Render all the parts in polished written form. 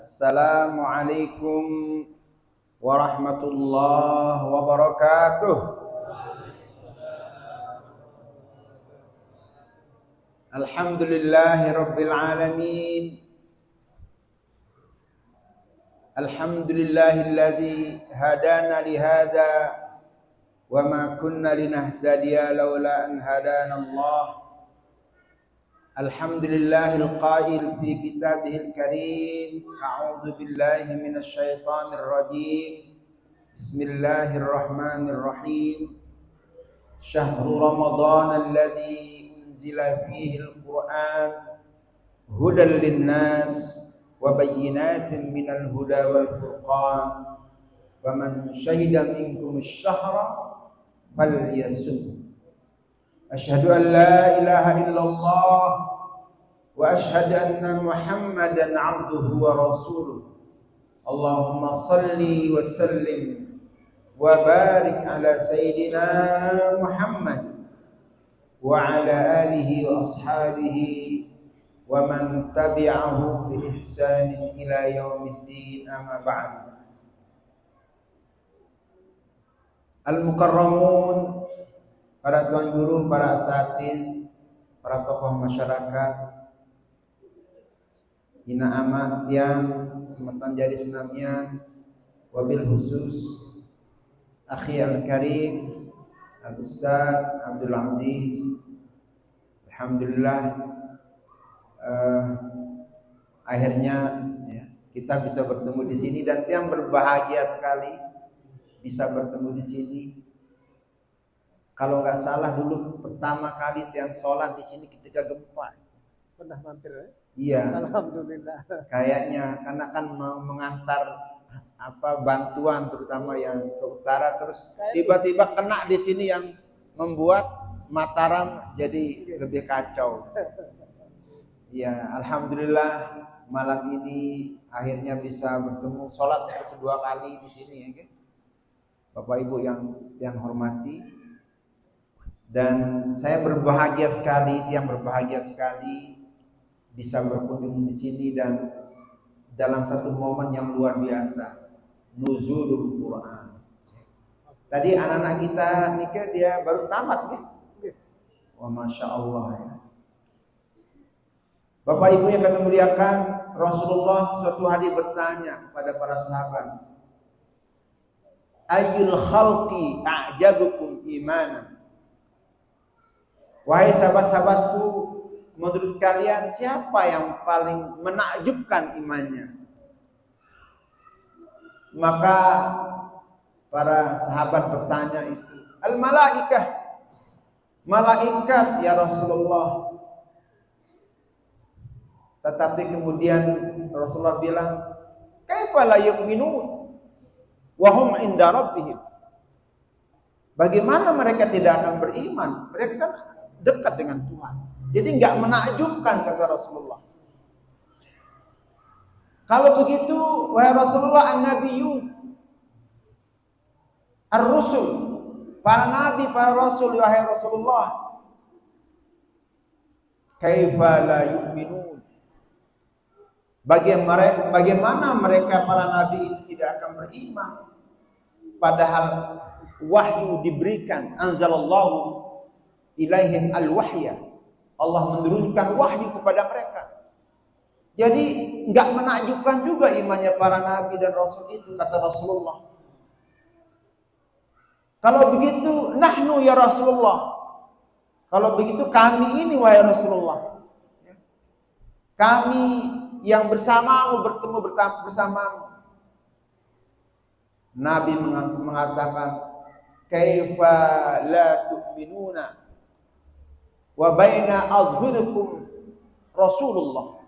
Assalamualaikum warahmatullahi wabarakatuh. Alhamdulillahi rabbil alamin. Alhamdulillahilladzi hadana li hadza wa ma kunna linahtadiya laula an hadana Allah. Alhamdulillahil qail fi kitabihil karim. A'udzu billahi minasy syaithanir rajim. Bismillahirrahmanirrahim. Syahrul Ramadan alladzi unzila fihil Qur'an hudan linnas wa bayyinatin minal huda wal furqan. Faman syahida minkum asy-syahra falyasum. Asyhadu an la ilaha illallah wa asyhadu anna Muhammadan abduhu wa rasuluh. Allahumma salli wa sallim wa barik ala sayyidina Muhammad wa ala alihi wa ashabihi wa man tabi'ahu bi ihsanin ila yaumiddin, amma ba'd. Al-mukarramun, para tuan guru, para asatidz, para tokoh masyarakat, hina amat yang semeton jadi senamnya, wabil khusus akhi al-karim al-ustaz Abdul Aziz. Alhamdulillah, akhirnya ya, kita bisa bertemu di sini, dan yang berbahagia sekali bisa bertemu di sini. Kalau nggak salah dulu pertama kali tiang sholat di sini ketika gempa. Pernah mampir ya? Iya. Alhamdulillah. Kayaknya karena kan mau mengantar bantuan terutama yang ke utara, terus tiba-tiba kena di sini yang membuat Mataram jadi lebih kacau. Ya, alhamdulillah malam ini akhirnya bisa bertemu sholat untuk kedua kali di sini ya, kan? Bapak Ibu yang hormati. Dan saya berbahagia sekali bisa berkunjung di sini, dan dalam satu momen yang luar biasa, nuzulul Quran. Tadi anak-anak kita nikah dia baru tamat nih. Wah, masya Allah ya. Bapak Ibu yang kami muliakan, Rasulullah suatu hari bertanya kepada para sahabat, ayyul khalqi a'jabukum imanan. Wahai sahabat-sahabatku, menurut kalian siapa yang paling menakjubkan imannya? Maka para sahabat bertanya itu, al-malaikah, malaikat ya Rasulullah. Tetapi kemudian Rasulullah bilang, kaifa la yu'minun wa hum inda rabbihim. Bagaimana mereka tidak akan beriman? Mereka kan dekat dengan Tuhan. Jadi enggak menakjubkan, kata Rasulullah. Kalau begitu, wahai Rasulullah, an-nabiyyun, ar-rusul, para nabi, para rasul, wahai Rasulullah, kaifa la yu'minun. Bagaimana mereka para nabi itu tidak akan beriman, padahal wahyu diberikan, anzalallahu ilaihim al-wahya, Allah menurunkan wahyu kepada mereka. Jadi enggak menakjubkan juga imannya para nabi dan rasul itu, kata Rasulullah. Kalau begitu, nahnu ya Rasulullah. Kalau begitu kami ini wahai Rasulullah, kami yang bersamamu, bertemu bersamamu. Nabi mengatakan, kaifa la tu'minuna wa baina adhhurikum Rasulullah.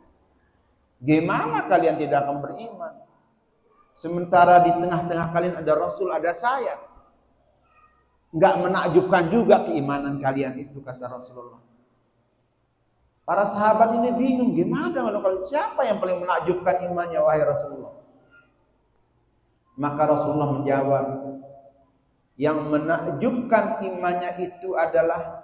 Gimana kalian tidak akan beriman sementara di tengah-tengah kalian ada Rasul, ada saya? Enggak menakjubkan juga keimanan kalian itu, kata Rasulullah. Para sahabat ini bingung, gimana kalau siapa yang paling menakjubkan imannya wahai Rasulullah? Maka Rasulullah menjawab, yang menakjubkan imannya itu adalah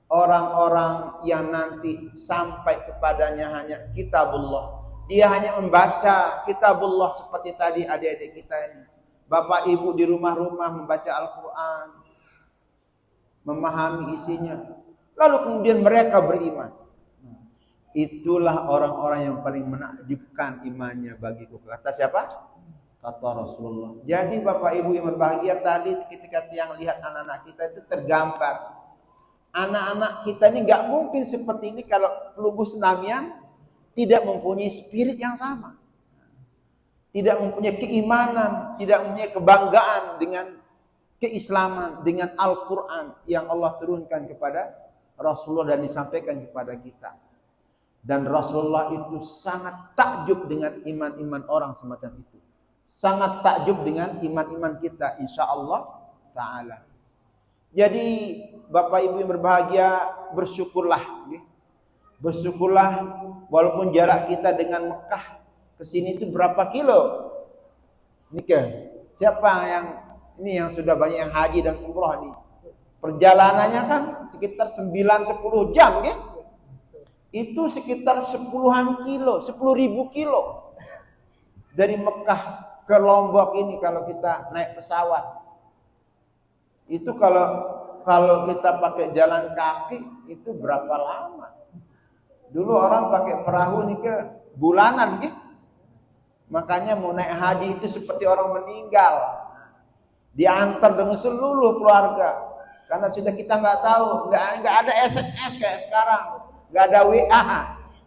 orang-orang yang nanti sampai kepadanya hanya kitabullah, Dia hanya membaca kitabullah seperti tadi adik-adik kita ini. Bapak ibu di rumah-rumah membaca Al-Quran, memahami isinya. Lalu kemudian mereka beriman. Itulah orang-orang yang paling menakjubkan imannya bagiku. Kata siapa? Kata Rasulullah. Jadi Bapak Ibu yang berbahagia, tadi ketika yang lihat anak-anak kita itu tergambar. Anak-anak kita ini nggak mungkin seperti ini kalau Lubus Namian tidak mempunyai spirit yang sama. Tidak mempunyai keimanan, tidak mempunyai kebanggaan dengan keislaman, dengan Al-Quran yang Allah turunkan kepada Rasulullah dan disampaikan kepada kita. Dan Rasulullah itu sangat takjub dengan iman-iman orang semacam itu. Sangat takjub dengan iman-iman kita, insya Allah Ta'ala. Jadi Bapak Ibu yang berbahagia, bersyukurlah. Bersyukurlah walaupun jarak kita dengan Mekah ke sini itu berapa kilo? Nikah. Siapa yang sudah banyak yang haji dan umroh nih? Perjalanannya kan sekitar 9-10 jam, gitu. Itu sekitar 10-an kilo, 10.000 kilo. Dari Mekah ke Lombok ini kalau kita naik pesawat. Itu kalau kita pakai jalan kaki itu berapa lama? Dulu orang pakai perahu nih ke bulanan, gitu. Makanya mau naik haji itu seperti orang meninggal. Diantar dengan seluruh keluarga. Karena sudah kita nggak tahu, nggak ada SMS kayak sekarang. Nggak ada WA.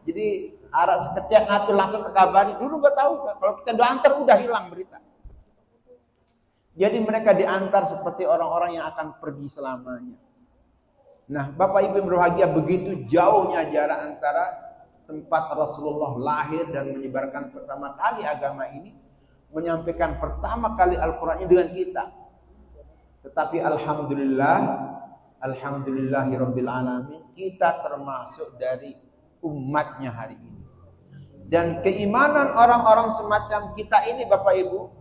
Jadi arak sekecek ngatur langsung ke kabari. Dulu nggak tahu. Kalau kita diantar udah hilang berita. Jadi mereka diantar seperti orang-orang yang akan pergi selamanya. Nah, Bapak Ibu yang berbahagia, begitu jauhnya jarak antara tempat Rasulullah lahir dan menyebarkan pertama kali agama ini, menyampaikan pertama kali Al-Quran ini dengan kita. Tetapi alhamdulillahirabbil alamin, kita termasuk dari umatnya hari ini. Dan keimanan orang-orang semacam kita ini Bapak Ibu,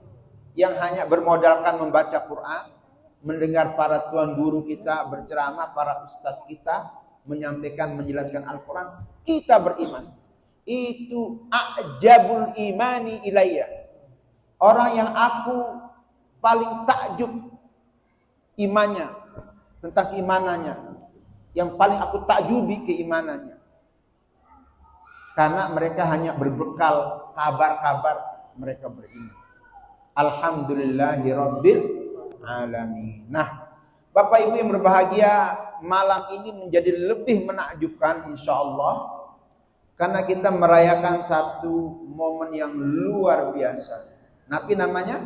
yang hanya bermodalkan membaca Quran, mendengar para tuan guru kita berceramah, para ustadz kita menyampaikan, menjelaskan Al-Quran, kita beriman. Itu a'jabul imani ilayya. Orang yang aku paling takjub imannya, tentang keimanannya, yang paling aku takjubi keimanannya. Karena mereka hanya berbekal kabar-kabar, mereka beriman. Alhamdulillahirabbil alamin. Nah, Bapak Ibu yang berbahagia, malam ini menjadi lebih menakjubkan insyaallah karena kita merayakan satu momen yang luar biasa. Nabi namanya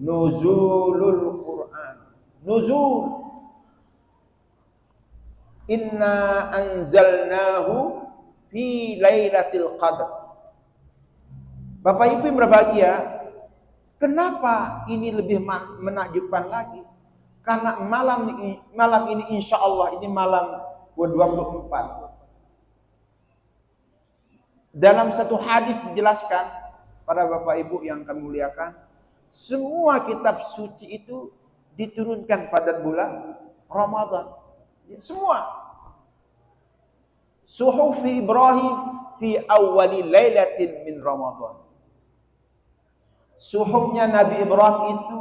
Nuzulul Quran. Nuzul. Inna anzalnahu fi lailatul qadr. Bapak Ibu yang berbahagia, kenapa ini lebih menakjubkan lagi? Karena malam ini insya Allah ini malam ke-24. Dalam satu hadis dijelaskan pada Bapak Ibu yang kami muliakan, semua kitab suci itu diturunkan pada bulan Ramadan. Semua. Suhufi Ibrahim fi awwali lailatin min Ramadan. Suhufnya Nabi Ibrahim itu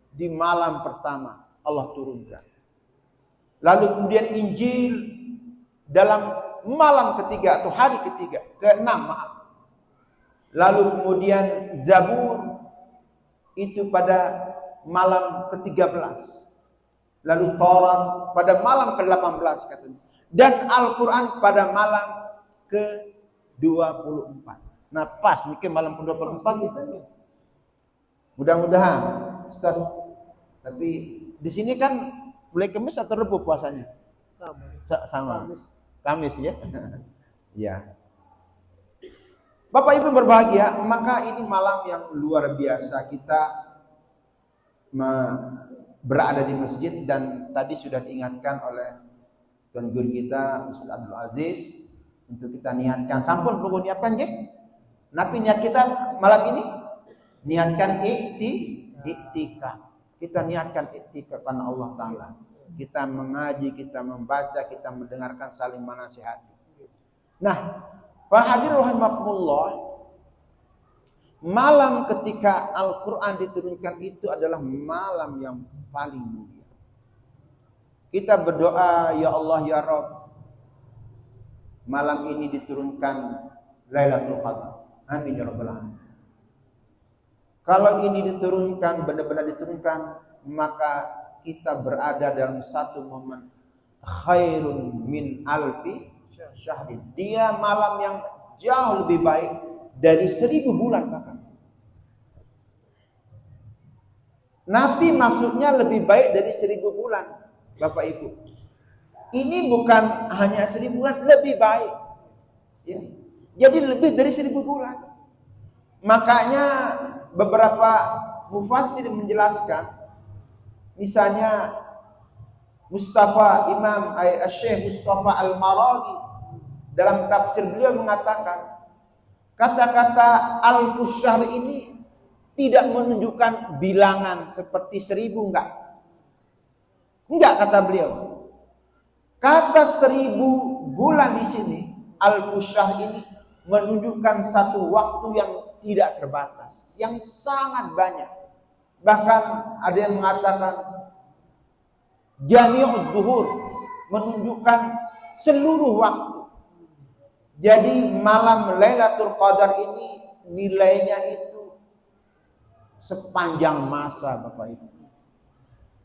di malam pertama Allah turunkan. Lalu kemudian Injil dalam malam ketiga atau hari ketiga, ke-6 maaf. Lalu kemudian Zabur itu pada malam ke-13. Lalu Taurat pada malam ke-18 katanya. Dan Al-Quran pada malam ke-24. Nah pas nih ke malam ke-24 itu. Mudah-mudahan Ustaz. Tapi di sini kan mulai Kamis atau Rabu puasanya? Sama. Kamis ya. Ya. Bapak Ibu berbahagia, maka ini malam yang luar biasa kita berada di masjid dan tadi sudah diingatkan oleh Tuan Guru kita Ustaz Abdul Aziz untuk kita niatkan. Sampun perlu niatkan nggih? Napi niat kita malam ini niatkan iktikaf. Kita niatkan iktikaf karena Allah Ta'ala. Kita mengaji, kita membaca, kita mendengarkan, saling menasihati. Nah, Para hadirin rahimakumullah, malam ketika Al-Quran diturunkan itu adalah malam yang paling mulia. Kita berdoa, ya Allah ya Rabb, malam ini diturunkan Lailatul Qadar. Amin ya Rabbal Alamin. Kalau ini diturunkan, benar-benar diturunkan, maka kita berada dalam satu momen khairun min alfi syahrin. Dia malam yang jauh lebih baik dari 1000 bulan bahkan. Nabi maksudnya lebih baik dari 1000 bulan, Bapak Ibu. Ini bukan hanya 1000 bulan, lebih baik. Ya. Jadi lebih dari 1000 bulan. Makanya beberapa mufassir menjelaskan, misalnya Imam Syekh Mustafa Al-Maraghi dalam tafsir beliau mengatakan, kata-kata alfus syahr ini tidak menunjukkan bilangan seperti 1000, enggak kata beliau. Kata 1000 bulan di sini, alfus syahr ini menunjukkan satu waktu yang tidak terbatas, yang sangat banyak. Bahkan ada yang mengatakan jami'ud duhur, menunjukkan seluruh waktu. Jadi malam Lailatul Qadar ini nilainya itu sepanjang masa, Bapak Ibu.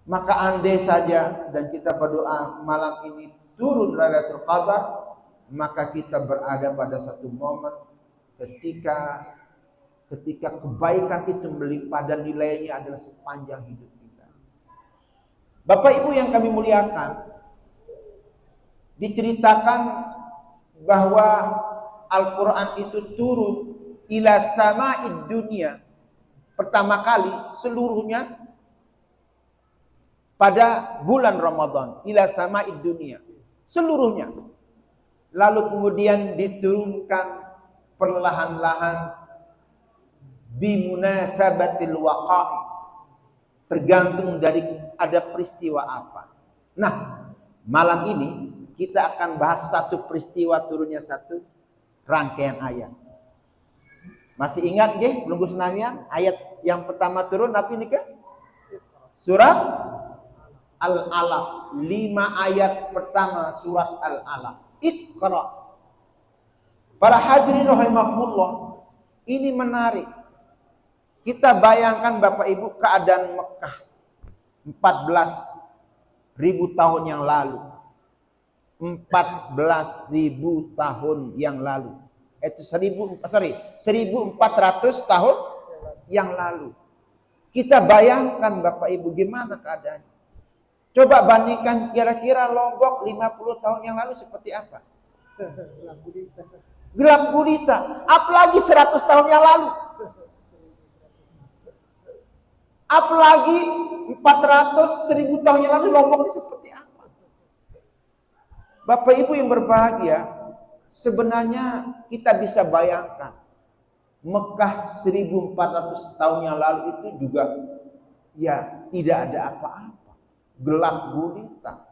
Maka andai saja dan kita berdoa malam ini turun Lailatul Qadar, maka kita berada pada satu momen ketika kebaikan itu melimpah dan nilainya adalah sepanjang hidup kita. Bapak Ibu yang kami muliakan, diceritakan bahwa Al-Quran itu turun ila sama'id dunia pertama kali seluruhnya pada bulan Ramadan, ila sama'id dunia seluruhnya. Lalu kemudian diturunkan perlahan-lahan bimunasabatil waqa'i, tergantung dari ada peristiwa apa. Nah, malam ini kita akan bahas satu peristiwa turunnya satu rangkaian ayat. Masih ingat nggih belum senangian ayat yang pertama turun apa ini kan? Surat Al-Alaq. 5 ayat pertama surat Al-Alaq. Iqra. Para hadirin rahimakumullah, ini menarik. Kita bayangkan Bapak Ibu keadaan Mekah 14.000 tahun yang lalu. 14.000 tahun yang lalu. Itu 1400 tahun yang lalu. Kita bayangkan Bapak Ibu gimana keadaannya. Coba bandingkan kira-kira Lombok 50 tahun yang lalu seperti apa? Gelap gulita. Apalagi 100 tahun yang lalu. Apalagi 400.000 tahun yang lalu Lombok ini seperti apa? Bapak Ibu yang berbahagia, sebenarnya kita bisa bayangkan Mekah 1400 tahun yang lalu itu juga ya tidak ada apa-apa. Gelap gulita.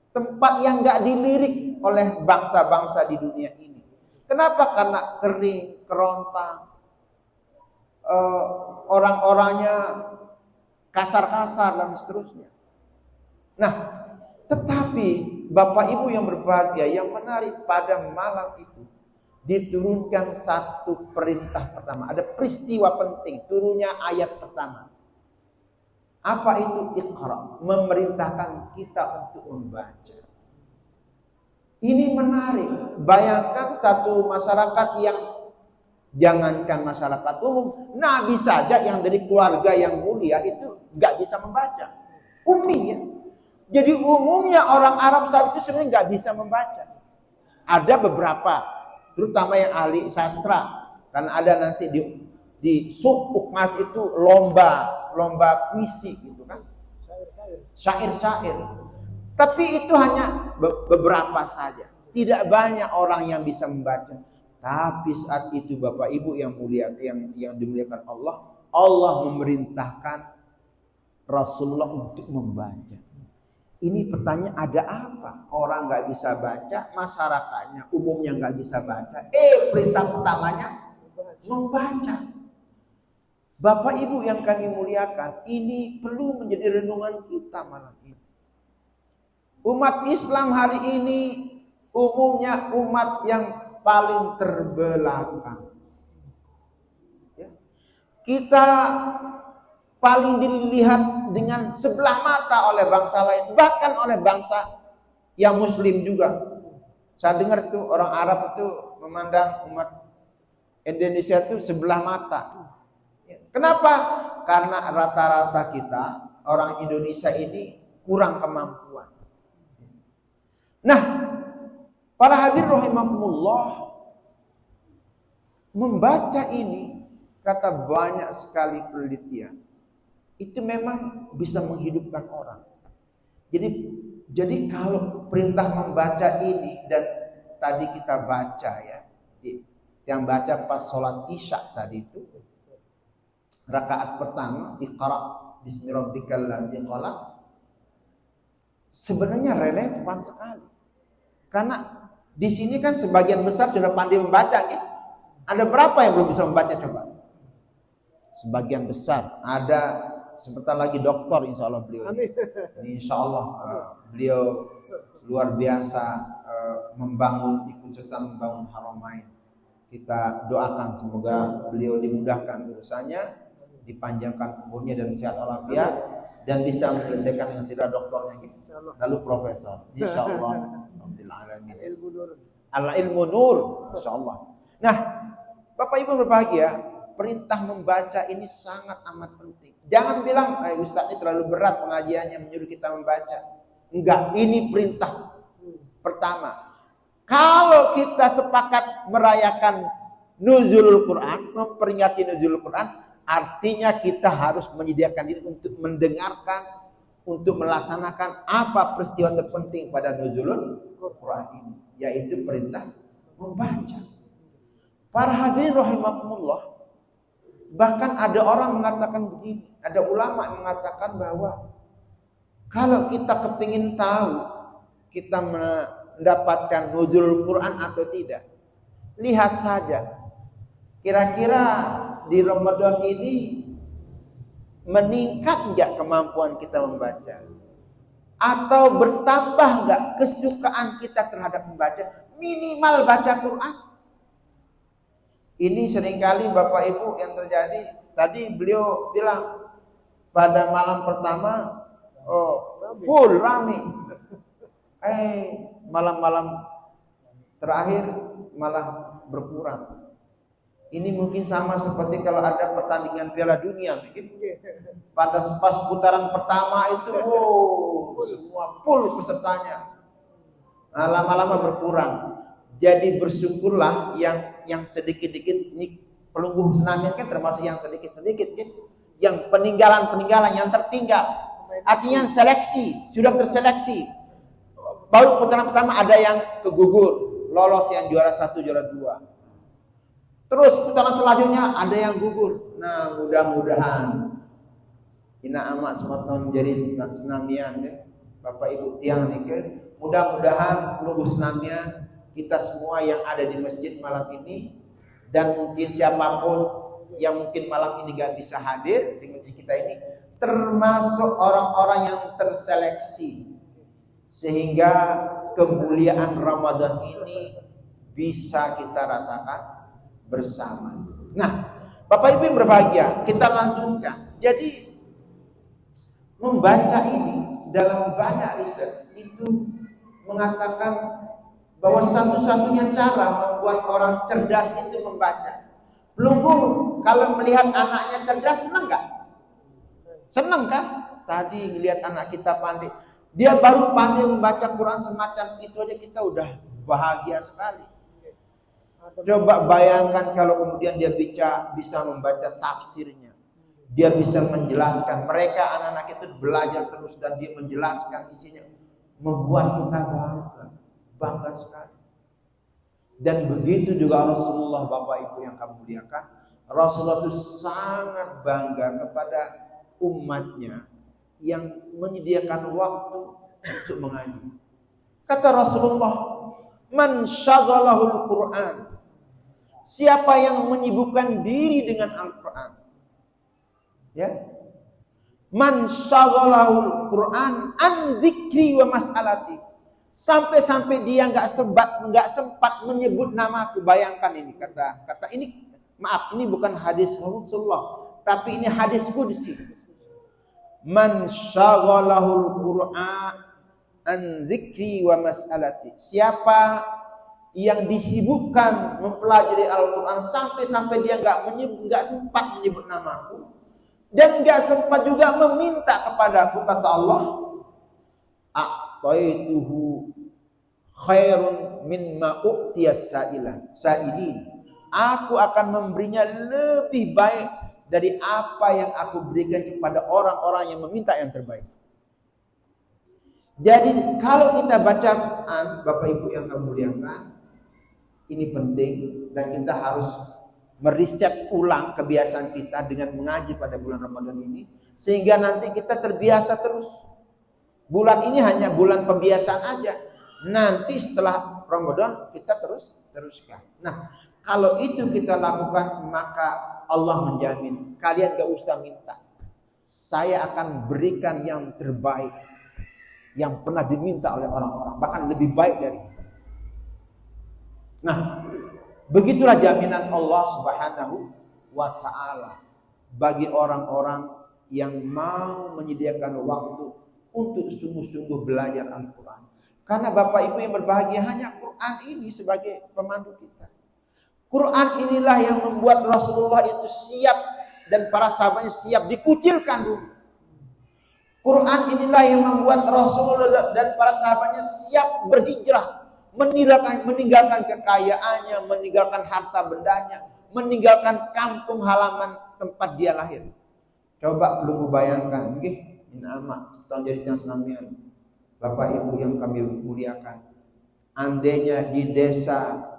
Tempat yang gak dilirik oleh bangsa-bangsa di dunia ini. Kenapa? Karena kering, kerontang. Orang-orangnya kasar-kasar dan seterusnya. Nah, tetapi Bapak Ibu yang berbahagia, yang menarik pada malam itu diturunkan satu perintah pertama. Ada peristiwa penting, turunnya ayat pertama. Apa itu? Iqra, memerintahkan kita untuk membaca. Ini menarik. Bayangkan satu masyarakat yang jangankan masyarakat umum, Nabi saja yang dari keluarga yang mulia itu nggak bisa membaca, ummi ya. Jadi umumnya orang Arab saat itu sebenarnya nggak bisa membaca. Ada beberapa, terutama yang ahli sastra, karena ada nanti di Sukukmas itu lomba puisi gitu kan, syair-syair. Tapi itu hanya beberapa saja, tidak banyak orang yang bisa membaca. Tapi saat itu Bapak Ibu yang mulia, yang dimuliakan Allah memerintahkan Rasulullah untuk membaca. Ini pertanyaan, ada apa? Orang nggak bisa baca, masyarakatnya umumnya nggak bisa baca. Perintah pertamanya membaca. Bapak Ibu yang kami muliakan, ini perlu menjadi renungan kita malam ini. Umat Islam hari ini umumnya umat yang paling terbelakang. Ya. Kita paling dilihat dengan sebelah mata oleh bangsa lain, bahkan oleh bangsa yang Muslim juga. Saya dengar tuh orang Arab itu memandang umat Indonesia itu sebelah mata. Kenapa? Karena rata-rata kita orang Indonesia ini kurang kemampuan. Nah, para hadirin rahimakumullah, membaca ini kata banyak sekali penelitian, itu memang bisa menghidupkan orang. Jadi kalau perintah membaca ini, dan tadi kita baca ya, yang baca pas sholat isya tadi itu, rakaat pertama, Iqra bismi rabbikal ladzi khalaq, sebenarnya relevan sekali. Karena di sini kan sebagian besar sudah pandai membaca, gitu. Ada berapa yang belum bisa membaca coba? Sebagian besar. Ada sebentar lagi doktor, insya Allah beliau. Insya Allah beliau luar biasa ikut serta membangun Haramain. Kita doakan semoga beliau dimudahkan urusannya, dipanjangkan umurnya dan sehat walafiat, dan bisa menyelesaikan dengan segera doktornya gitu. Lalu profesor, insya Allah. Al-ilmu nur, insya Allah. Nah, Bapak Ibu berbahagia, perintah membaca ini sangat amat penting. Jangan bilang, Ustaz ini terlalu berat pengajiannya menyuruh kita membaca. Enggak, ini perintah pertama. Kalau kita sepakat merayakan nuzulul Quran, memperingati nuzulul Quran, artinya kita harus menyediakan diri untuk mendengarkan, untuk melaksanakan apa peristiwa terpenting pada nuzulul Quran ini, yaitu perintah membaca. Para hadirin rahimakumullah, bahkan ada orang mengatakan begini, ada ulama yang mengatakan bahwa kalau kita kepingin tahu kita mendapatkan nuzulul Quran atau tidak, lihat saja kira-kira di Ramadan ini meningkat nggak kemampuan kita membaca, atau bertambah nggak kesukaan kita terhadap membaca, minimal baca Quran. Ini seringkali Bapak Ibu yang terjadi. Tadi beliau bilang pada malam pertama full rame, malam-malam terakhir malah berkurang. Ini mungkin sama seperti kalau ada pertandingan Piala Dunia, mungkin pada pas putaran pertama itu semua full pesertanya, lama-lama berkurang. Jadi bersyukurlah yang sedikit-dikit, ini pelunggu senamnya kan termasuk yang sedikit-sedikit kan, yang peninggalan yang tertinggal. Artinya seleksi, sudah terseleksi. Baru putaran pertama ada yang kegugur, lolos yang juara 1, juara 2. Terus putaran selanjutnya ada yang gugur. Nah, mudah-mudahan ina amak sematun menjadi senamian ya. Bapak Ibu tiang nih kan. Mudah-mudahan pelunggu senamian kita semua yang ada di masjid malam ini, dan mungkin siapapun yang mungkin malam ini gak bisa hadir di masjid kita ini, termasuk orang-orang yang terseleksi, sehingga kemuliaan Ramadan ini bisa kita rasakan bersama. Nah, Bapak Ibu yang berbahagia, kita lanjutkan. Jadi membaca ini dalam banyak riset itu mengatakan bahwa satu-satunya cara membuat orang cerdas itu membaca. Pelunggu kalau melihat anaknya cerdas, senang gak? Senang kan? Tadi ngelihat anak kita pandai, dia baru pandai membaca Quran semacam itu aja kita udah bahagia sekali. Coba bayangkan kalau kemudian dia bisa membaca tafsirnya, dia bisa menjelaskan. Mereka anak-anak itu belajar terus dan dia menjelaskan isinya, membuat kita bangga sekali. Dan begitu juga Rasulullah, Bapak Ibu yang kami muliakan, Rasulullah itu sangat bangga kepada umatnya yang menyediakan waktu untuk mengaji. Kata Rasulullah, man syaghalahul Quran, siapa yang menyibukkan diri dengan Al-Quran, ya, man syaghalahul Quran an dzikri wa mas'alati, sampai dia nggak sempat menyebut namaku. Bayangkan ini, kata ini, maaf, ini bukan hadis Rasulullah, tapi ini hadis qudsi. Man syaghalahul Qur'an an dzikri wa mas'alati, siapa yang disibukkan mempelajari Al-Qur'an sampai dia nggak sempat menyebut namaku dan nggak sempat juga meminta kepadaku, kata Allah, a'taituhu khairun mimma u'tiyas sa'ilin, aku akan memberinya lebih baik dari apa yang aku berikan kepada orang-orang yang meminta yang terbaik. Jadi kalau kita baca Quran, Bapak Ibu yang kami muliakan, ini penting dan kita harus meriset ulang kebiasaan kita dengan mengaji pada bulan Ramadan ini, sehingga nanti kita terbiasa terus. Bulan ini hanya bulan pembiasaan aja. Nanti setelah Ramadan kita teruskan. Nah, kalau itu kita lakukan, maka Allah menjamin kalian gak usah minta. Saya akan berikan yang terbaik yang pernah diminta oleh orang-orang, bahkan lebih baik dari itu. Nah, begitulah jaminan Allah Subhanahu wa ta'ala bagi orang-orang yang mau menyediakan waktu untuk sungguh-sungguh belajar Al-Quran. Karena Bapak Ibu yang berbahagia, hanya Quran ini sebagai pemandu kita. Quran inilah yang membuat Rasulullah itu siap dan para sahabatnya siap dikucilkan dulu. Quran inilah yang membuat Rasulullah dan para sahabatnya siap berhijrah, meninggalkan kekayaannya, meninggalkan harta bendanya, meninggalkan kampung halaman tempat dia lahir. Coba lu bayangkan, nggih, nama setahun jadi senamian Bapak Ibu yang kami muliakan. Andainya di desa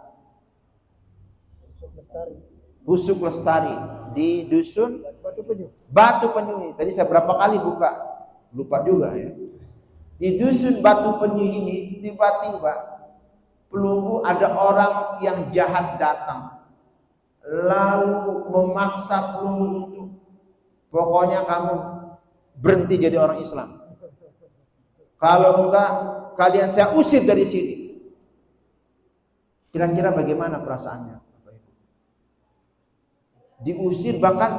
Busuk Lestari di dusun Batu Penyu. Tadi saya berapa kali buka, lupa juga ya. Di dusun Batu Penyu ini tiba-tiba pelunggu, ada orang yang jahat datang, lalu memaksa pelunggu untuk, pokoknya kamu berhenti jadi orang Islam. Kalau enggak, kalian saya usir dari sini. Kira-kira bagaimana perasaannya? Diusir, bahkan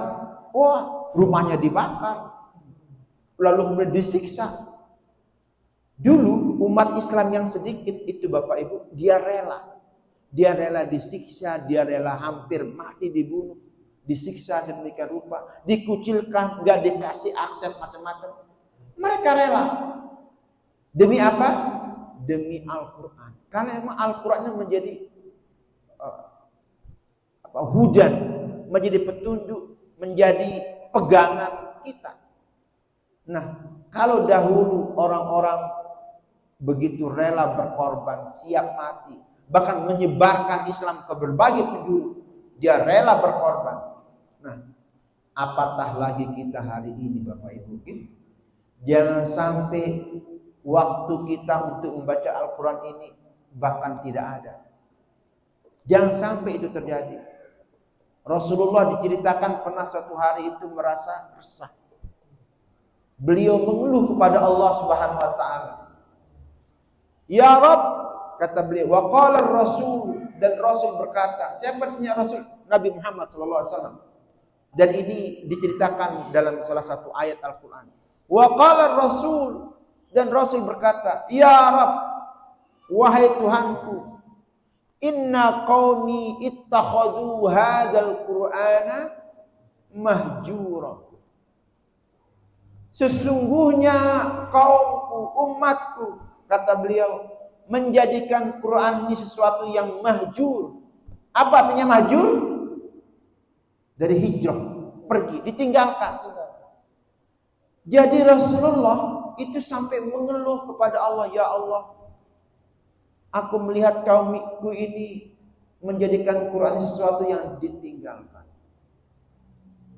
rumahnya dibakar, lalu kemudian disiksa. Dulu umat Islam yang sedikit itu Bapak Ibu, dia rela disiksa, dia rela hampir mati dibunuh, disiksa sedemikian rupa, dikucilkan, nggak dikasih akses macam-macam. Mereka rela. Demi apa? Demi Al-Quran. Karena emang Al-Quran menjadi hudan, menjadi petunjuk, menjadi pegangan kita. Nah, kalau dahulu orang-orang begitu rela berkorban, siap mati, bahkan menyebarkan Islam ke berbagai penjuru, dia rela berkorban. Nah, apatah lagi kita hari ini Bapak Ibu. Jangan sampai waktu kita untuk membaca Al-Quran ini bahkan tidak ada. Jangan sampai itu terjadi. Rasulullah diceritakan pernah suatu hari itu merasa resah. Beliau mengeluh kepada Allah Subhanahu wa taala. Ya Rabb, kata beliau, wa qala Rasul, dan Rasul berkata, siapa sebenarnya Rasul? Nabi Muhammad sallallahu alaihi wasallam. Dan ini diceritakan dalam salah satu ayat Al-Qur'an. Wa qala Rasul, dan Rasul berkata, ya Rabb, wahai Tuhanku, inna qaumi ittakhadhu hadzal Qur'ana mahjura. Sesungguhnya kaumku, umatku, kata beliau, menjadikan Quran ini sesuatu yang mahjur. Apa artinya mahjur? Dari hijrah, pergi, ditinggalkan. Jadi Rasulullah itu sampai mengeluh kepada Allah, ya Allah, aku melihat kaumku ini menjadikan Quran sesuatu yang ditinggalkan.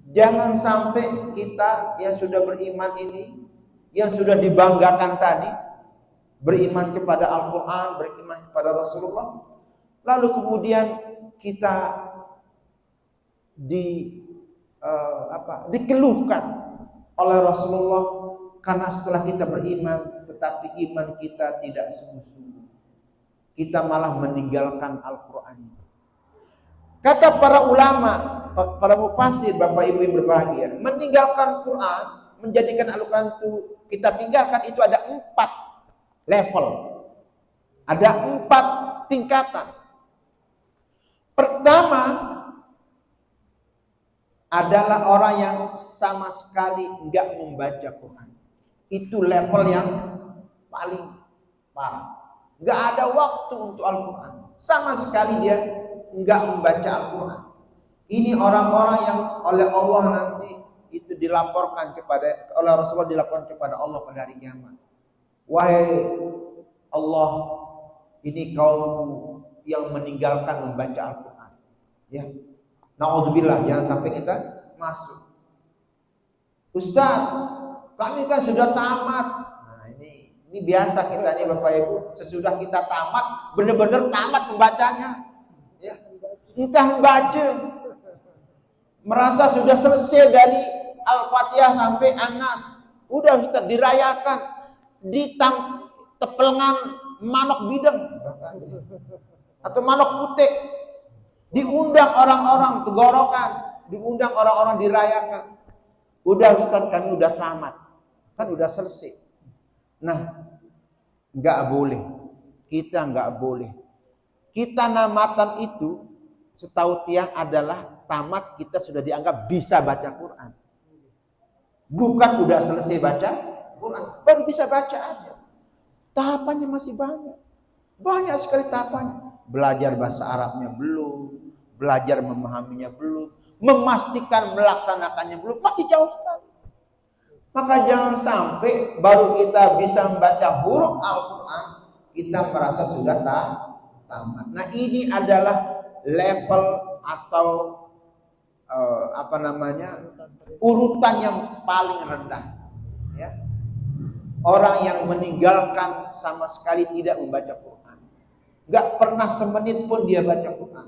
Jangan sampai kita yang sudah beriman ini, yang sudah dibanggakan tadi, beriman kepada Al-Quran, beriman kepada Rasulullah, lalu kemudian kita dikeluhkan oleh Rasulullah karena setelah kita beriman, tetapi iman kita tidak sungguh-sungguh. Kita malah meninggalkan Al-Quran. Kata para ulama, para mufassir, Bapak Ibu yang berbahagia, meninggalkan Quran, menjadikan Al-Quran itu kita tinggalkan, itu ada 4 level. Ada 4 tingkatan. Pertama adalah orang yang sama sekali enggak membaca Quran. Itu level yang paling parah. Enggak ada waktu untuk Al-Quran. Sama sekali dia enggak membaca Al-Quran. Ini orang-orang yang oleh Allah nanti itu dilaporkan oleh Rasulullah, dilaporkan kepada Allah pada hari kiamat. Wahai Allah, ini kaum yang meninggalkan membaca Al-Quran. Ya. Na'udzubillah, jangan sampai kita masuk. Ustaz, kami kan sudah tamat. Nah, ini biasa kita nih Bapak Ibu, sesudah kita tamat, benar-benar tamat membacanya. Ya. Entah baca, merasa sudah selesai dari Al-Fatihah sampai An-Nas, udah Ustaz dirayakan di tepelengan manok bideng atau manok putih, diundang orang-orang tenggorokan, diundang orang-orang dirayakan. Udah Ustaz, kami udah tamat, kan udah selesai. Nah, nggak boleh, kita nggak boleh. Kita namatan itu setahu tiang adalah tamat kita sudah dianggap bisa baca Quran. Bukan udah selesai baca Quran, baru bisa baca aja. Tahapannya masih banyak. Banyak sekali tahapannya. Belajar bahasa Arabnya belum, belajar memahaminya belum, memastikan melaksanakannya belum, masih jauh sekali. Maka jangan sampai baru kita bisa membaca huruf Al-Quran, kita merasa sudah tamat. Nah, ini adalah level atau urutan yang paling rendah. Ya. Orang yang meninggalkan sama sekali tidak membaca Quran, gak pernah semenit pun dia baca Quran.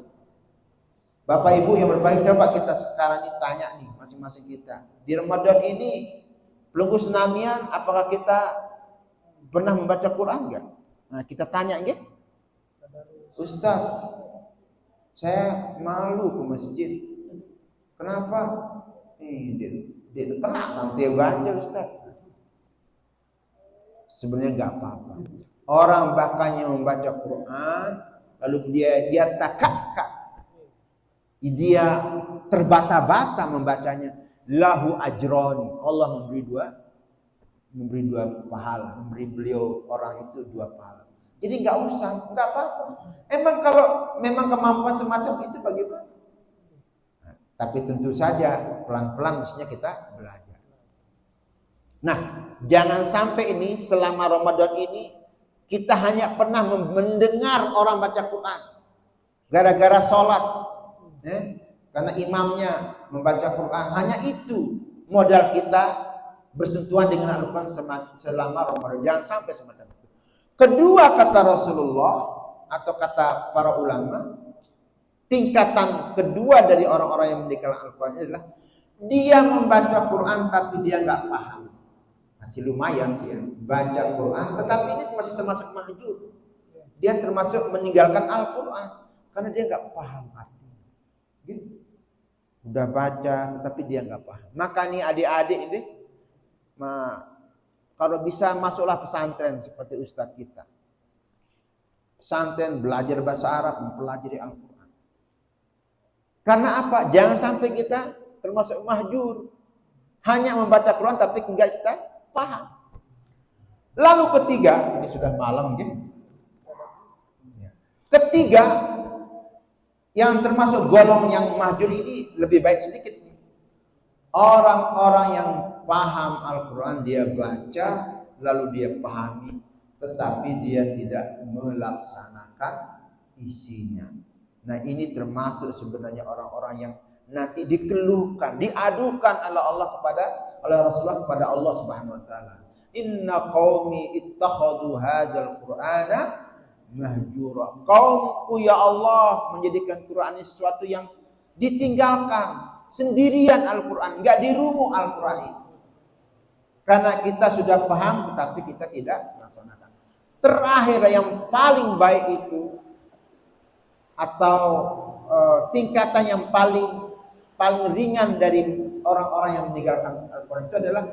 Bapak Ibu yang berbahagia, coba kita sekarang ini tanya nih masing-masing kita, di Ramadan ini Pelunggu Senamian, apakah kita pernah membaca Quran enggak? Nah, kita tanya gitu. Ustaz, saya malu ke masjid. Kenapa? Dia tenang nanti baca Ustaz. Sebenarnya enggak apa-apa. Orang bahkan yang membaca Quran lalu dia takak, dia terbata-bata membacanya, lahu ajroni. Allah memberi dua pahala, memberi beliau orang itu 2 pahala. Jadi enggak usah, enggak apa-apa. Kalau memang kemampuan semacam itu bagaimana? Nah, tapi tentu saja pelan-pelan mestinya kita belajar. Nah, jangan sampai ini selama Ramadan ini kita hanya pernah mendengar orang baca Quran gara-gara sholat, karena imamnya membaca Quran. Hanya itu modal kita bersentuhan dengan Al-Quran selama Ramadan. Jangan sampai semacam itu. Kedua, kata Rasulullah atau kata para ulama, tingkatan kedua dari orang-orang yang meninggalkan Al-Quran adalah dia membaca Quran tapi dia nggak paham. Masih lumayan sih ya, baca Quran, tetapi ini masih termasuk mahjur. Dia termasuk meninggalkan Al-Quran karena dia nggak paham artinya. Gitu. Udah baca, tetapi dia nggak paham. Maka nih adik-adik ini, kalau bisa masuklah pesantren seperti ustadz kita. Pesantren belajar bahasa Arab, mempelajari Al-Quran. Karena apa? Jangan sampai kita termasuk mahjur, hanya membaca Quran tapi enggak kita paham. Lalu ketiga, ini sudah malam gitu. Ketiga, yang termasuk golong yang mahjur ini lebih baik sedikit. Orang-orang yang paham Al-Quran, dia baca, lalu dia pahami, tetapi dia tidak melaksanakan isinya. Nah, ini termasuk sebenarnya orang-orang yang nanti dikeluhkan, diadukan oleh Allah oleh Rasulullah kepada Allah Subhanahu wa taala. Inna qaumi ittakhadhu hadzal qur'ana mahjura. Kaumku ya Allah menjadikan Quran ini sesuatu yang ditinggalkan, sendirian Al-Quran, enggak dirungu Al-Quran ini. Karena kita sudah paham tetapi kita tidak melaksanakan. Terakhir yang paling baik itu atau tingkatan yang paling ringan dari orang-orang yang meninggalkan Al-Quran itu adalah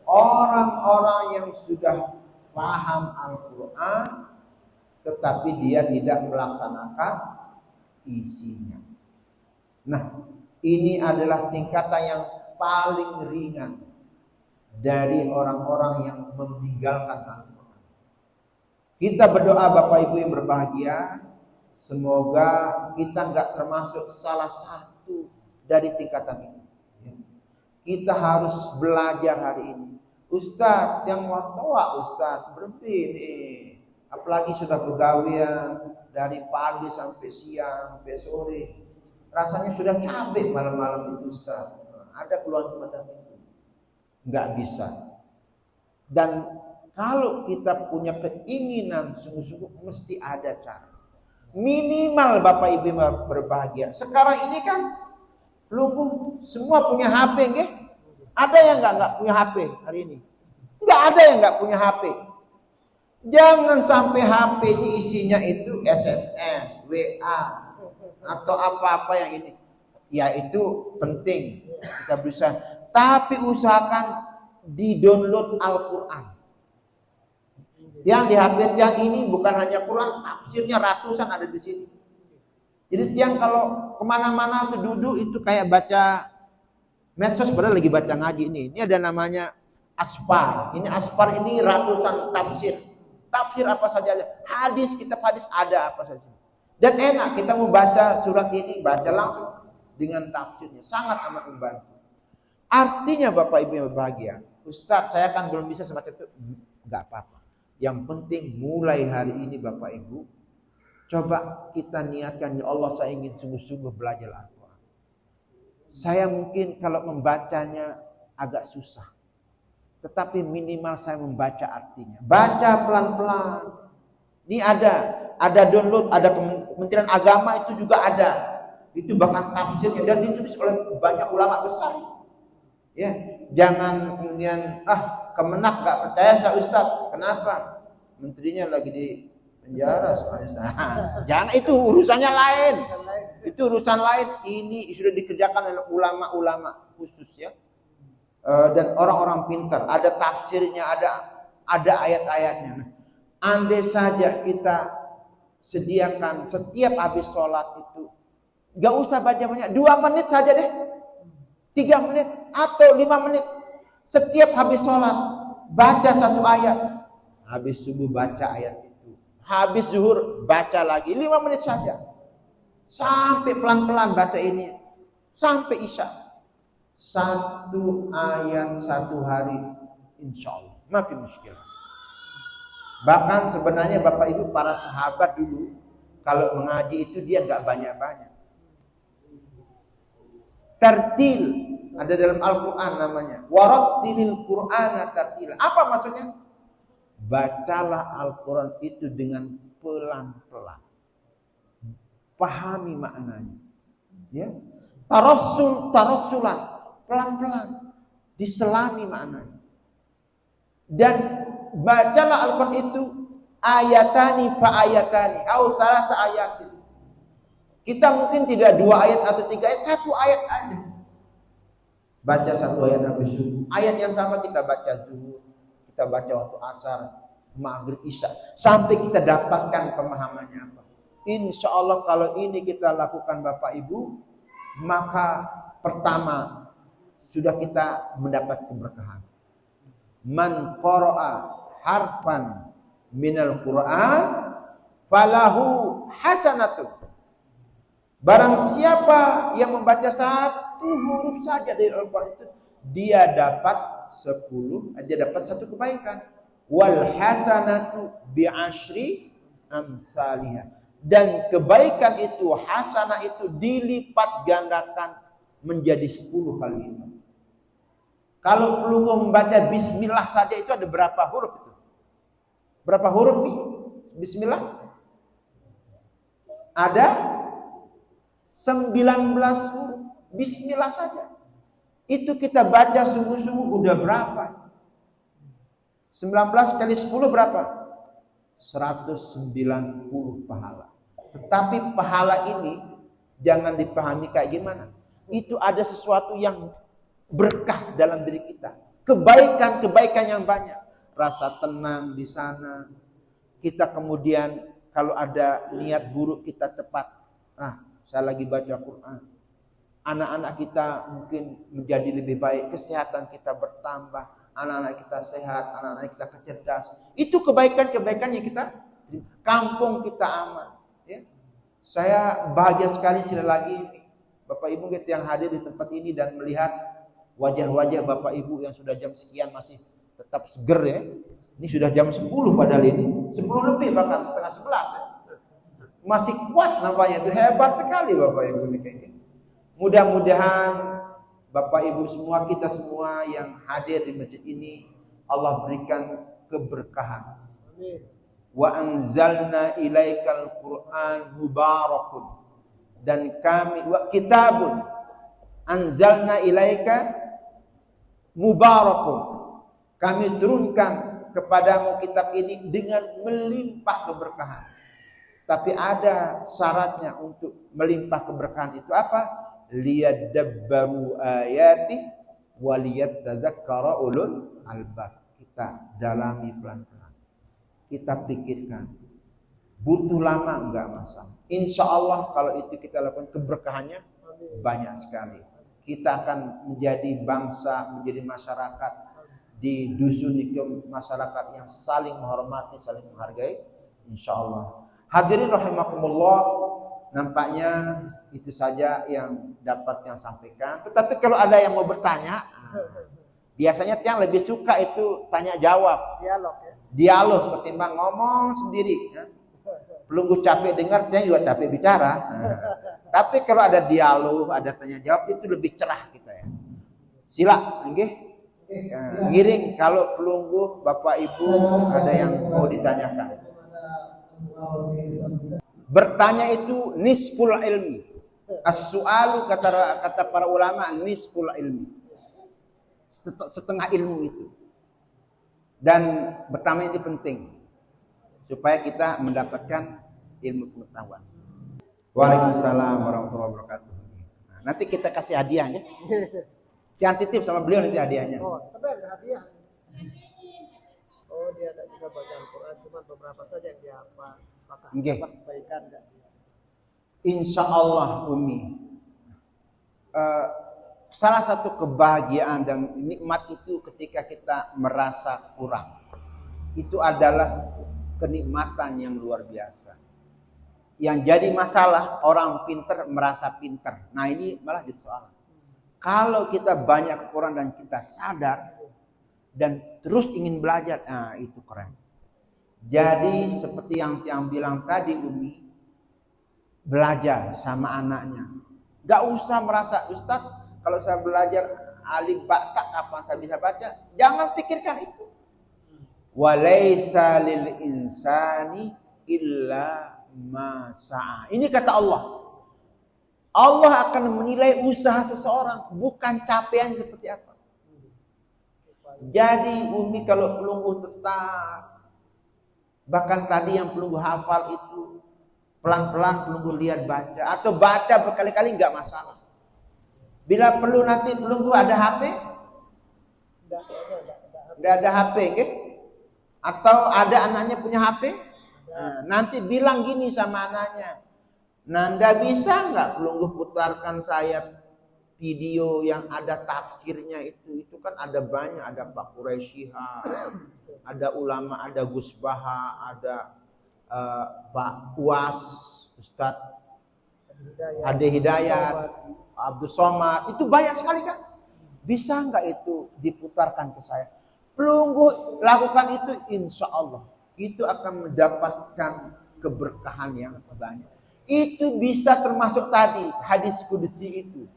orang-orang yang sudah paham Al-Quran tetapi dia tidak melaksanakan isinya. Nah, ini adalah tingkatan yang paling ringan dari orang-orang yang meninggalkan Al-Quran. Kita berdoa Bapak Ibu yang berbahagia, semoga kita enggak termasuk salah satu dari tingkatan ini. Kita harus belajar hari ini. Ustadz yang tua, Ustadz berhenti nih. Apalagi sudah begawian dari pagi sampai siang, sampai sore. Rasanya sudah capek malam-malam itu Ustadz. Ada keluhan semacam itu. Enggak bisa. Dan kalau kita punya keinginan sungguh-sungguh mesti ada cara. Minimal Bapak Ibu berbahagia. Sekarang ini kan lumpuh semua punya HP, nggih? Ada yang enggak punya HP hari ini? Enggak ada yang enggak punya HP. Jangan sampai HP ini isinya itu SMS, WA atau apa-apa yang ini. Ya itu penting kita berusaha. Tapi usahakan di-download Al-Quran. Yang di HP yang ini bukan hanya Quran, tafsirnya ratusan ada di sini. Jadi tiang kalau kemana-mana tuh duduk itu kayak baca medsos, padahal lagi baca ngaji ini. Ini ada namanya Aspar. Ini Aspar ini ratusan tafsir. Tafsir apa saja. Hadis, kitab hadis ada apa saja. Dan enak kita mau baca surat ini, baca langsung dengan tafsirnya. Sangat amat membantu. Artinya Bapak Ibu yang berbahagia, Ustadz saya kan belum bisa semacam itu. Enggak apa-apa. Yang penting mulai hari ini Bapak Ibu, coba kita niatkan, ya Allah saya ingin sungguh-sungguh belajar Al-Quran. Saya mungkin kalau membacanya agak susah. Tetapi minimal saya membaca artinya. Baca pelan-pelan. Ini ada download, ada Kementerian Agama itu juga ada. Itu bahkan tafsirnya dan ditulis oleh banyak ulama besar. Ya, jangan kemudian Kemenak nggak percaya saya Ustadz. Kenapa? Menterinya lagi di penjara soalnya. Jangan, itu urusannya lain. Itu urusan lain. Ini sudah dikerjakan oleh ulama-ulama khusus ya. Dan orang-orang pintar. Ada tafsirnya, ada ayat-ayatnya. Andai saja kita sediakan setiap habis sholat itu, nggak usah baca banyak, 2 menit saja deh, 3 menit atau 5 menit. Setiap habis sholat baca 1 ayat. Habis subuh baca ayat itu. Habis zuhur baca lagi 5 menit saja. Sampai pelan-pelan baca ini. Sampai isya. 1 ayat 1 hari. Insya Allah. Maaf muskilah. Bahkan sebenarnya Bapak Ibu para sahabat dulu kalau mengaji itu dia nggak banyak-banyak. Tartil ada dalam Al-Quran namanya. Warattilil Qur'ana tartila. Apa maksudnya? Bacalah Al-Quran itu dengan pelan-pelan. Pahami maknanya. Ya. Tarassulan, pelan-pelan. Diselami maknanya. Dan bacalah Al-Quran itu ayatani fa ayatani atau salasa ayatin. Kita mungkin tidak 2 ayat atau 3 ayat, 1 ayat aja. Baca 1 ayat habis subuh. Ayat yang sama kita baca zuhur, kita baca waktu asar, maghrib, isya, sampai kita dapatkan pemahamannya apa. Insya Allah kalau ini kita lakukan Bapak Ibu, maka pertama sudah kita mendapat keberkahan. Man qara'a harfan minal Qur'an falahu hasanatu. Barang siapa yang membaca 1 huruf saja dari Al-Quran itu, dia dapat 10, dia dapat 1 kebaikan. Wal hasanatu bi'ashri amsalihha. Dan kebaikan itu, hasanah itu dilipat gandakan menjadi 10 kali lipat. Kalau pelunggu membaca bismillah saja itu ada berapa huruf itu? Berapa huruf nih? Bismillah? Ada 19 huruf. Bismillah saja. Itu kita baca sungguh-sungguh udah berapa? 19 kali 10 berapa? 190 pahala. Tetapi pahala ini jangan dipahami kayak gimana. Itu ada sesuatu yang berkah dalam diri kita. Kebaikan-kebaikan yang banyak. Rasa tenang di sana. Kita kemudian kalau ada niat buruk kita tepat. Saya lagi baca Quran. Anak-anak kita mungkin menjadi lebih baik. Kesehatan kita bertambah. Anak-anak kita sehat. Anak-anak kita kecerdas. Itu kebaikan-kebaikan yang kita. Kampung kita aman. Ya. Saya bahagia sekali sekali lagi. Bapak Ibu kita yang hadir di tempat ini dan melihat wajah-wajah Bapak Ibu yang sudah jam sekian masih tetap seger ya. Ini sudah jam 10 padahal ini. 10 lebih bahkan setengah 11 ya. Masih kuat nampaknya itu. Hebat sekali Bapak Ibu ini kayak gini. Mudah-mudahan Bapak Ibu semua, kita semua yang hadir di masjid ini Allah berikan keberkahan. Amin. Wa anzalna ilaikal Qur'an mubarakun. Dan kami wa kitabun anzalna ilaika mubarakun. Kami turunkan kepadamu kitab ini dengan melimpah keberkahan. Tapi ada syaratnya untuk melimpah keberkahan itu apa? Liyadabbaru ayati waliyatadzakkara ulul albab. Kita dalami pelan-pelan. Kita pikirkan. Butuh lama enggak masalah. Insya Allah kalau itu kita lakukan keberkahannya banyak sekali. Kita akan menjadi bangsa, menjadi masyarakat di dusun itu masyarakat yang saling menghormati, saling menghargai. Insya Allah. Hadirin rahimakumullah, nampaknya itu saja yang dapat yang sampaikan. Tetapi kalau ada yang mau bertanya, biasanya yang lebih suka itu tanya jawab, dialog ketimbang ngomong sendiri. Ya. Pelunggu capek dengar, dia juga capek bicara. Tapi kalau ada dialog, ada tanya jawab itu lebih cerah kita ya. Sila, nggih. Ngiring kalau pelunggu Bapak Ibu ada yang mau ditanyakan. Bertanya itu nisful ilmi. As-su'alu kata para ulama nisful ilmi. Setengah ilmu itu. Dan bertanya itu penting supaya kita mendapatkan ilmu pengetahuan. Waalaikumsalam warahmatullahi wabarakatuh. Nah, nanti kita kasih hadiah ya. Jangan titip sama beliau nanti hadiahnya. Oh, tapi ada hadiah. Oh, dia tidak bisa baca Al-Quran, cuma beberapa saja yang dia hafal. Apakah dapat kebaikan enggak? Insya Allah Umi. Salah satu kebahagiaan dan nikmat itu ketika kita merasa kurang. Itu adalah kenikmatan yang luar biasa. Yang jadi masalah orang pinter merasa pinter. Nah ini malah jadi soal. Kalau kita banyak kekurangan dan kita sadar dan terus ingin belajar, nah itu keren. Jadi seperti yang bilang tadi Umi, belajar sama anaknya. Gak usah merasa Ustaz, kalau saya belajar alif ba ta kapan saya bisa baca? Jangan pikirkan itu. Walaisa lil insani illa ma sa'a. Ini kata Allah. Allah akan menilai usaha seseorang, bukan capaian seperti apa. Jadi Umi kalau pelunggu tetap, bahkan tadi yang pelunggu hafal itu pelan-pelan pelunggu lihat baca atau baca berkali-kali enggak masalah. Bila perlu nanti pelunggu ada HP? Enggak ada HP, okay? Atau ada anaknya punya HP? Nah, nanti bilang gini sama anaknya, Nanda bisa nggak pelunggu putarkan saya video yang ada tafsirnya itu kan ada banyak, ada Pak Quraisyiha, ada ulama, ada Gus Baha, ada Pak Uas, Ustadz Ade Hidayat, Abdul Somad, itu banyak sekali kan? Bisa nggak itu diputarkan ke saya? Pelunggu lakukan itu, insya Allah itu akan mendapatkan keberkahan yang banyak. Itu bisa termasuk tadi hadis qudsi itu.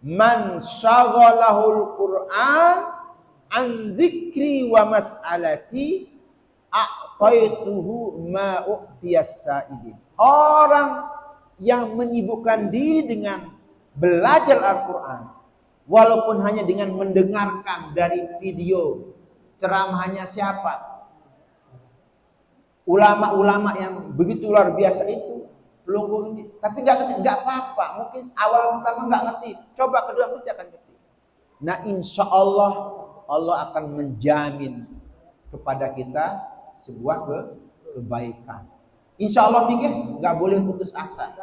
man syaghalahul Qur'an an zikri wa mas'alati a'taituhu ma u'tiyas sa'idin. Orang yang menyibukkan diri dengan belajar Al-Quran, walaupun hanya dengan mendengarkan dari video ceramahnya siapa, ulama-ulama yang begitu luar biasa itu, tapi nggak apa-apa. Mungkin awal pertama nggak ngerti, coba kedua pasti akan ngerti. Nah, insya Allah Allah akan menjamin kepada kita sebuah kebaikan. Insya Allah pikir nggak boleh putus asa.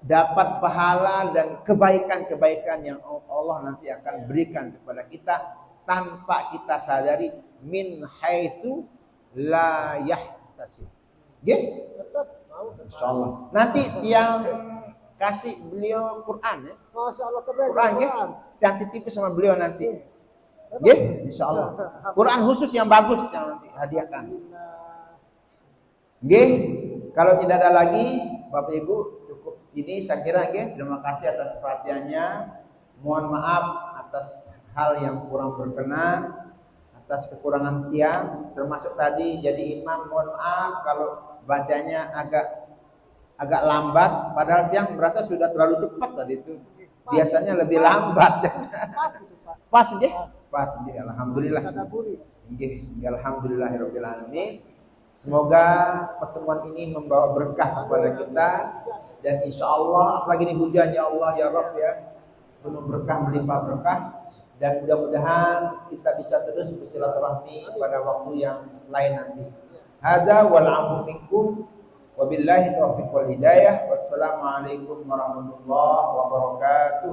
Dapat pahala dan kebaikan-kebaikan yang Allah nanti akan berikan kepada kita tanpa kita sadari, min haitsu la yahtasib. Nggih? Insyaallah. Nanti yang kasih beliau Quran ya. Masyaallah, keren. Quran nggih. Yang titip sama beliau nanti. Nggih? Insyaallah. Quran khusus yang bagus yang nanti hadiahkan. Nggih. Kalau tidak ada lagi, Bapak Ibu, cukup ini saya kira nggih. Terima kasih atas perhatiannya. Mohon maaf atas hal yang kurang berkenan, atas kekurangan tiang, termasuk tadi jadi imam. Mohon maaf kalau bacanya agak lambat, padahal tiang merasa sudah terlalu cepat tadi itu. Biasanya lebih lambat. Pas nggih? Pas nggih. Alhamdulillah. Nggih, alhamdulillahirabbil alamin. Semoga pertemuan ini membawa berkah kepada kita, dan insya Allah, apalagi ini hujan ya Allah ya Rabb ya, penuh berkah, melimpah berkah, dan mudah-mudahan kita bisa terus bersilaturahmi pada waktu yang lain nanti. Hadza wal 'afwu minkum wabillahi taufiq wal hidayah. Wassalamualaikum warahmatullahi wabarakatuh.